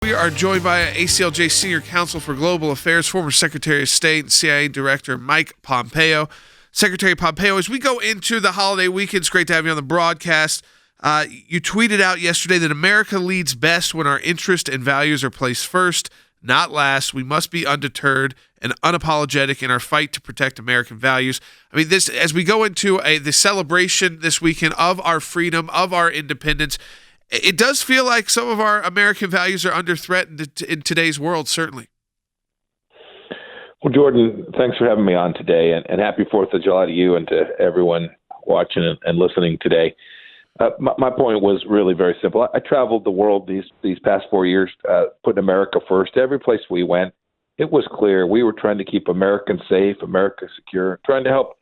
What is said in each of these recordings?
We are joined by ACLJ Senior Counsel for Global Affairs, former Secretary of State and CIA Director Mike Pompeo. Secretary Pompeo, as we go into the holiday weekend, it's great to have you on the broadcast. You tweeted out yesterday that America leads best when our interests and values are placed first, not last. We must be undeterred and unapologetic in our fight to protect American values. I mean, this as we go into the celebration this weekend of our freedom, of our independence, it does feel like some of our American values are under threat in today's world, certainly. Well, Jordan, thanks for having me on today, and happy 4th of July to you and to everyone watching and listening today. My point was really very simple. I traveled the world these past 4 years, putting America first. Every place we went, it was clear we were trying to keep Americans safe, America secure, trying to help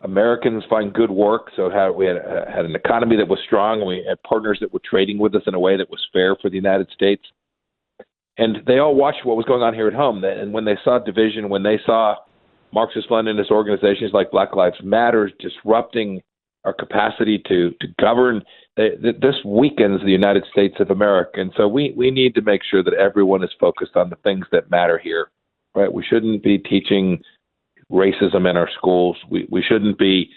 Americans find good work. So we had an economy that was strong, and we had partners that were trading with us in a way that was fair for the United States. And they all watched what was going on here at home. And when they saw division, when they saw Marxist-Leninist organizations like Black Lives Matter disrupting our capacity to govern, this weakens the United States of America. And so we need to make sure that everyone is focused on the things that matter here, right? We shouldn't be teaching racism in our schools. We shouldn't be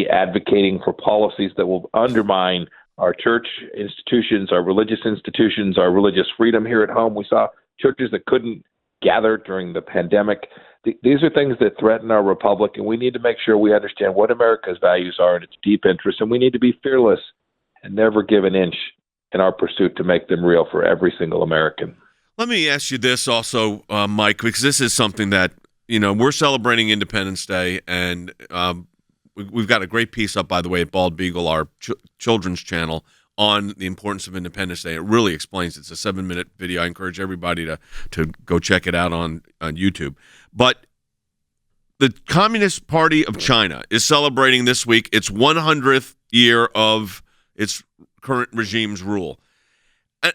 advocating for policies that will undermine our church institutions, our religious institutions, our religious freedom here at home. We saw churches that couldn't gather during the pandemic. These are things that threaten our republic, and we need to make sure we understand what America's values are and its deep interests, and we need to be fearless and never give an inch in our pursuit to make them real for every single American. Let me ask you this also, Mike, because this is something that we're celebrating Independence Day, and we've got a great piece up, by the way, at Bald Beagle, our children's channel, on the importance of Independence Day. It really explains. It's a 7-minute video. I encourage everybody to go check it out on YouTube. But the Communist Party of China is celebrating this week its 100th year of its current regime's rule.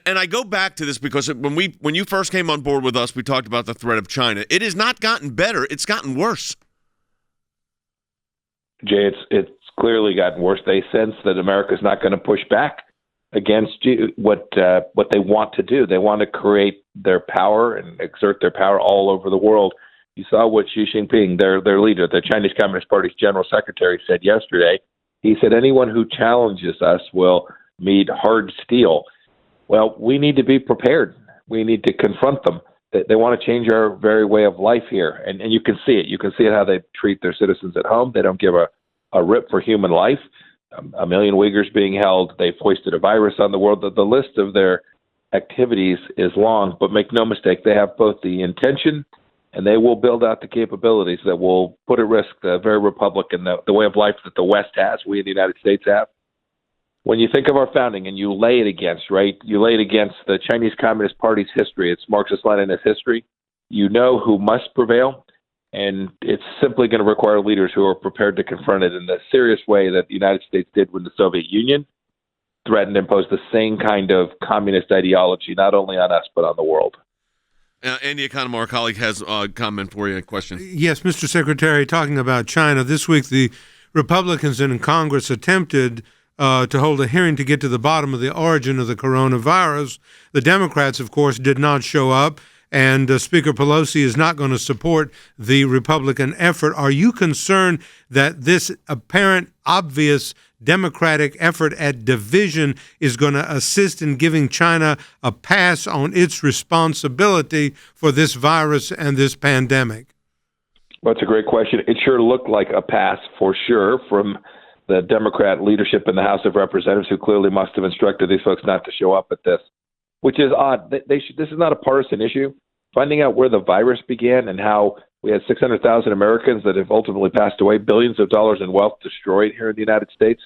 And I go back to this because when you first came on board with us, we talked about the threat of China. It has not gotten better. It's gotten worse. Jay, it's clearly gotten worse. They sense that America's not going to push back against what they want to do. They want to create their power and exert their power all over the world. You saw what Xi Jinping, their leader, the Chinese Communist Party's general secretary, said yesterday. He said, anyone who challenges us will meet hard steel. Well, we need to be prepared. We need to confront them. They want to change our very way of life here. And you can see it. You can see it how they treat their citizens at home. They don't give a rip for human life. 1 million Uyghurs being held. They've foisted a virus on the world. The list of their activities is long, but make no mistake, they have both the intention and they will build out the capabilities that will put at risk the very republic and the way of life that the West has, we in the United States have. When you think of our founding and you lay it against, the Chinese Communist Party's history, it's Marxist-Leninist history, you know who must prevail, and it's simply going to require leaders who are prepared to confront it in the serious way that the United States did when the Soviet Union threatened to impose the same kind of communist ideology, not only on us, but on the world. Andy Economou, our colleague, has a comment for you, a question. Yes, Mr. Secretary, talking about China, this week the Republicans in Congress attempted to hold a hearing to get to the bottom of the origin of the coronavirus. The Democrats, of course, did not show up, and Speaker Pelosi is not going to support the Republican effort. Are you concerned that this apparent, obvious Democratic effort at division is going to assist in giving China a pass on its responsibility for this virus and this pandemic? Well, it's a great question. It sure looked like a pass for sure from the Democrat leadership in the House of Representatives, who clearly must have instructed these folks not to show up at this, which is odd. This is not a partisan issue. Finding out where the virus began and how we had 600,000 Americans that have ultimately passed away, billions of dollars in wealth destroyed here in the United States,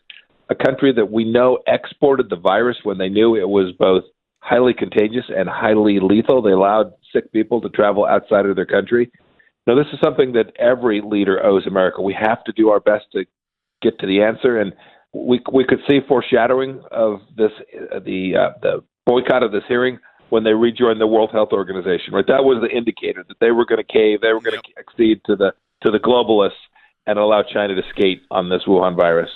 a country that we know exported the virus when they knew it was both highly contagious and highly lethal. They allowed sick people to travel outside of their country. Now, this is something that every leader owes America. We have to do our best to get to the answer, and we could see foreshadowing of this, the boycott of this hearing when they rejoined the World Health Organization. Right, that was the indicator that they were going to cave, they were going to accede to the globalists and allow China to skate on this Wuhan virus.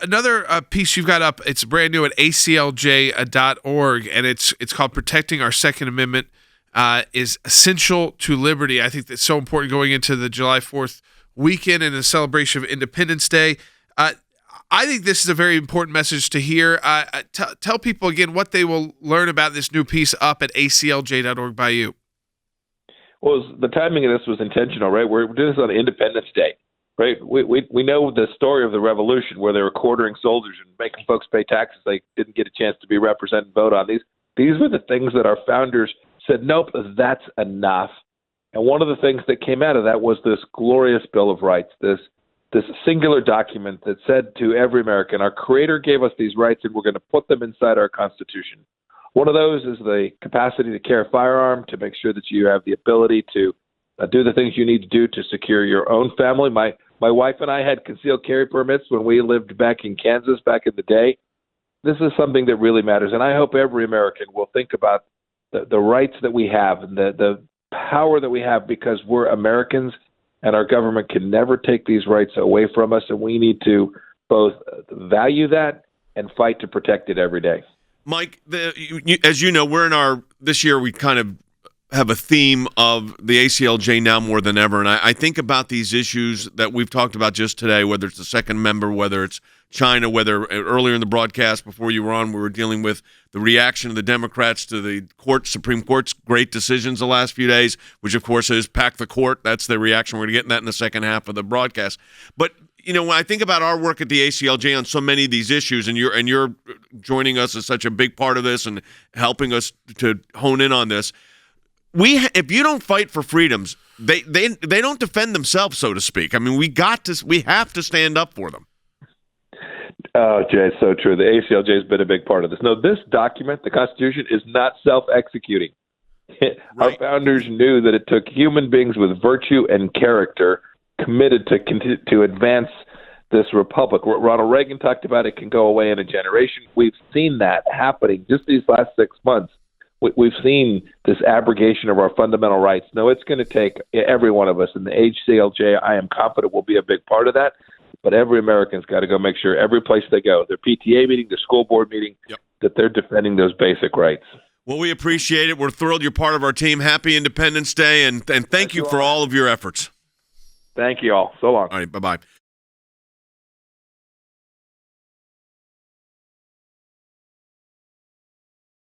Another piece you've got up, it's brand new at ACLJ.org, and it's called Protecting Our Second Amendment is Essential to Liberty. I think that's so important going into the July 4th weekend and the celebration of Independence Day. I think this is a very important message to hear. Tell people again what they will learn about this new piece up at ACLJ.org by you. Well, the timing of this was intentional, right? We're doing this on Independence Day. Right, we know the story of the revolution where they were quartering soldiers and making folks pay taxes they didn't get a chance to be represented and vote on. These were the things that our founders said, nope, that's enough. And one of the things that came out of that was this glorious Bill of Rights, this singular document that said to every American, our Creator gave us these rights and we're going to put them inside our Constitution. One of those is the capacity to carry a firearm, to make sure that you have the ability to do the things you need to do to secure your own family. My wife and I had concealed carry permits when we lived back in Kansas back in the day. This is something that really matters, and I hope every American will think about the rights that we have and the power that we have because we're Americans, and our government can never take these rights away from us, and we need to both value that and fight to protect it every day. Mike, as you know, this year we kind of have a theme of the ACLJ now more than ever. And I think about these issues that we've talked about just today, whether it's the Second Amendment, whether it's China, whether earlier in the broadcast before you were on, we were dealing with the reaction of the Democrats to the Supreme Court's great decisions the last few days, which of course is pack the court. That's the reaction. We're going to get in that in the second half of the broadcast. But when I think about our work at the ACLJ on so many of these issues, and you're joining us as such a big part of this and helping us to hone in on this, if you don't fight for freedoms, they don't defend themselves, so to speak. I mean, we have to stand up for them. Oh, Jay, so true. The ACLJ has been a big part of this. No, this document, the Constitution, is not self-executing. Right. Our founders knew that it took human beings with virtue and character committed to advance this republic. Ronald Reagan talked about it can go away in a generation. We've seen that happening just these last 6 months. We've seen this abrogation of our fundamental rights. No, it's going to take every one of us, and the ACLJ, I am confident, will be a big part of that. But every American's got to go make sure every place they go, their PTA meeting, their school board meeting, that they're defending those basic rights. Well, we appreciate it. We're thrilled you're part of our team. Happy Independence Day, and thank you for all of your efforts. Thank you all. So long. All right, bye-bye.